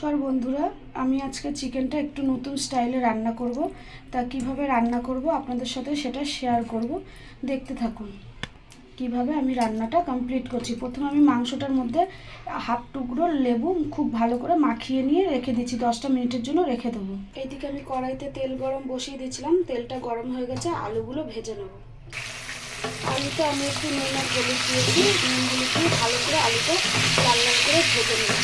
নমস্কার বন্ধুরা, আমি আজকে চিকেনটা একটু নতুন স্টাইলে রান্না করব। তা কিভাবে রান্না করব আপনাদের সাথে সেটা শেয়ার করব। দেখতে থাকুন কিভাবে আমি রান্নাটা কমপ্লিট করছি। প্রথমে আমি মাংসটার মধ্যে হাফ টুকরো লেবু খুব ভালো করে মাখিয়ে নিয়ে রেখে দিচ্ছি, 10টা মিনিটের জন্য রেখে দেবো। এইদিকে আমি কড়াইতে তেল গরম বসিয়ে দিয়েছিলাম, তেলটা গরম হয়ে গেছে, আলুগুলো ভেজে নেব। আলুতে আমি একটু নুন আর হলুদ দিয়েছি, নুন হলুদ দিয়ে ভালো করে আলুটা লাল লাল করে ভেজে নেব।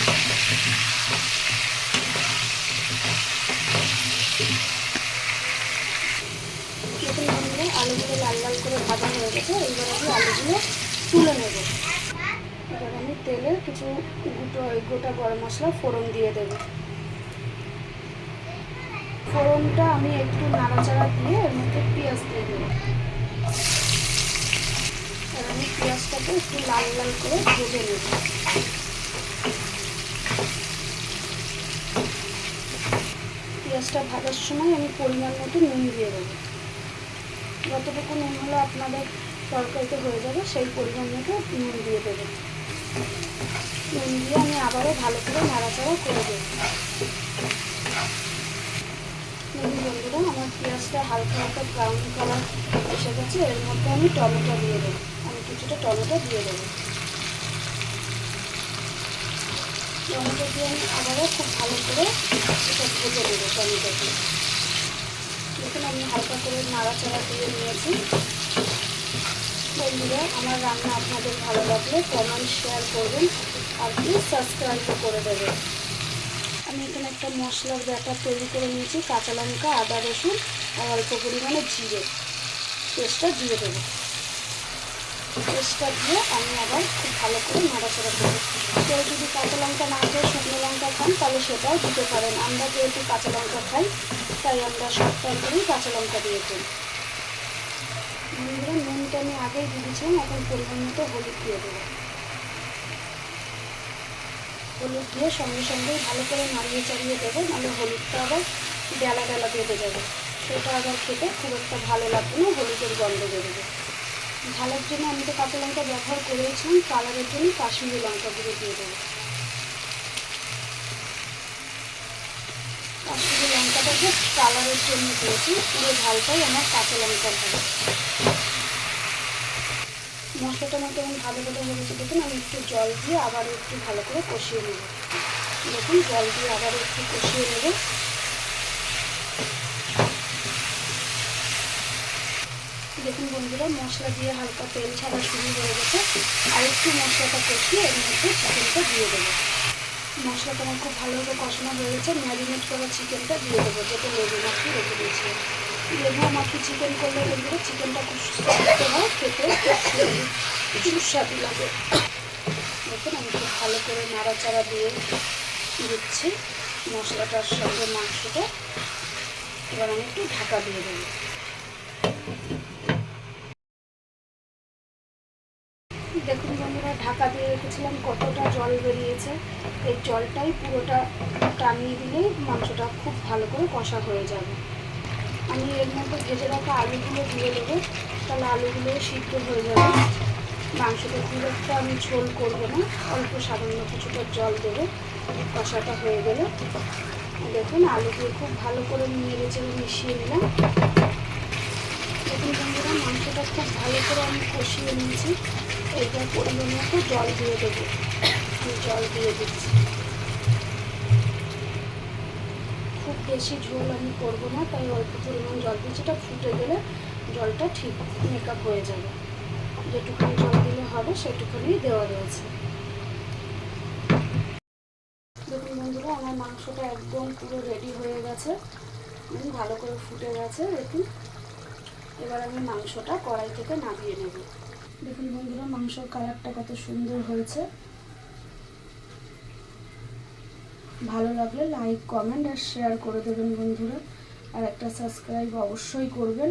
দেখুন বন্ধুরা, আলুগুলো লাল লাল করে ভাজা হয়ে গেছে। এইবার আমি আলুগুলো তুলে নেব। এবার আমি তেলে কিছু গোটা গরম মশলা ফোড়ন দিয়ে দেব। ফোড়নটা আমি একটু নাড়াচাড়া দিয়ে এর মধ্যে পেঁয়াজ দিয়ে দেবো। আর আমি পেঁয়াজটাকে একটু লাল লাল করে ভেজে নেব। পেঁয়াজটা ভাজার সময় আমি পরিমাণ মতো নুন দিয়ে দেবো। যতটুকু নুন হলে আপনাদের তরকারিতে হয়ে যাবে সেই পরিমাণ মতো নুন দিয়ে দেবেন। নুন দিয়ে আমি আবারও ভালো করে নাড়াচাড়া করে দেবো। বন্ধুরা, আমার পেঁয়াজটা হালকা হালকা ব্রাউন কালার এসে গেছে। এর মধ্যে আমি টমেটো দিয়ে দেবো। আমি কিছুটা টমেটো দিয়ে দেবো। টমেটো দিয়ে আমি আবারও খুব ভালো করে এটা ভেজে দেবো টমেটোকে। দেখুন আমি হালকা করে নাড়াচাড়া দিয়ে নিয়েছি। বন্ধুরা, আমার রান্না আপনাদের ভালো লাগলে কমেন্ট শেয়ার করবেন আর প্লিজ সাবস্ক্রাইবও করে দেবেন। আমি এখানে একটা মশলার ব্যাটার তৈরি করে নিয়েছি। কাঁচা লঙ্কা, আদা, রসুন আর অল্প পরিমাণে জিরে পেস্টটা দিয়ে দেবো। পেস্টটা দিয়ে আমি আবার খুব ভালো করে নাড়াচাড়া করবো। কেউ যদি কাঁচা লঙ্কা না খেয়ে শুকনো লঙ্কা খান তাহলে সেটাও দিতে পারেন। আমরা যেহেতু কাঁচা লঙ্কা খাই তাই আমরা সব তরকারিই কাঁচা লঙ্কা দিয়ে দিই। বন্ধুরা, নুনটা আমি আগেই দিয়ে দিয়েছিলাম, এখন পরিমাণ মতো হলুদ দিয়ে দেবো। হলুদ দিয়ে সঙ্গে সঙ্গেই ভালো করে নাড়িয়ে চাড়িয়ে দেবো, নাহলে হলুদটা আবার ডেলা ডেলা বেঁধে যাবে। সেটা আবার খেতে খুব একটা ভালো লাগবে না, হলুদের গন্ধ বেরোবে। ঝালের জন্য আমি তো কাঁচা লঙ্কা ব্যবহার করেছিলাম, কালারের জন্য কাশ্মীরি লঙ্কা গুঁড়ো দিয়ে দেবো। কাশ্মীরি লঙ্কাটাকে কালারের জন্য দিয়েছি, পুরো ঝালটাই আমার কাঁচা লঙ্কার হবে। মশলাটা মতো আমি ভালো করে হয়েছে। দেখুন আমি একটু জল দিয়ে আবার একটু ভালো করে কষিয়ে নেব। দেখুন জল দিয়ে আবার একটু কষিয়ে নেব। দেখুন বন্ধুরা, মশলা দিয়ে হালকা তেল ছাড়া শুরু হয়ে গেছে। আর একটু মশলাটা কষিয়ে এর মধ্যে চিকেনটা দিয়ে দেবো। মশলাটা আমার খুব ভালোভাবে কষানো হয়ে গেছে। ম্যারিনেট করা চিকেনটা দিয়ে দেবো, যেটা লেবু মাখিয়ে রেখে দিয়েছিলাম। লেবু মাখিয়ে চিকেন করলে বন্ধুরা চিকেনটা খুব সুস্বাদু হয়, খেতে খুব সুস্বাদু লাগে। দেখুন আমি খুব ভালো করে নাড়াচাড়া দিয়ে দিচ্ছি মশলাটার সঙ্গে মাংসটা। এবার আমি একটু ঢাকা দিয়ে দেবো। দেখুন বন্ধুরা, ঢাকা দিয়ে রেখেছিলাম, কতটা জল বেরিয়েছে। এই জলটাই পুরোটা টানিয়ে দিলেই মাংসটা খুব ভালো করে কষা হয়ে যাবে। আমি এর মধ্যে ভেজে রাখা আলুগুলো দিয়ে দেবো, তাহলে আলুগুলো সিদ্ধ হয়ে যাবে। মাংসটা খুব একটা আমি ঝোল করবো না, অল্প সামান্য কিছুটা জল দেবো কষাটা হয়ে গেলে। দেখুন আলু দিয়ে খুব ভালো করে নেড়ে চেড়ে মিশিয়ে নিলাম। দেখুন বন্ধুরা, মাংসটা খুব ভালো করে আমি কষিয়ে নিয়েছি। এইবার পরিমাণ মতো জল দিয়ে দেবো। আমি জল দিয়ে দিচ্ছি। খুব বেশি ঝোল আমি করবো না, তাই অল্প পরিমাণ জল দিচ্ছি। এটা ফুটে গেলে জলটা ঠিক মেকআপ হয়ে যাবে। যেটুকুনি জল দিলে হবে সেটুকুনি দেওয়া রয়েছে। দেখুন বন্ধুরা, আমার মাংসটা একদম পুরো রেডি হয়ে গেছে, ভালো করে ফুটে গেছে। দেখুন এবার আমি মাংসটা কড়াই থেকে নামিয়ে নেব। দেখুন বন্ধুরা, মাংসর কালারটা কত সুন্দর হয়েছে। ভালো লাগলে লাইক, কমেন্ট আর শেয়ার করে দেবেন বন্ধুরা। আর একটা সাবস্ক্রাইব অবশ্যই করবেন।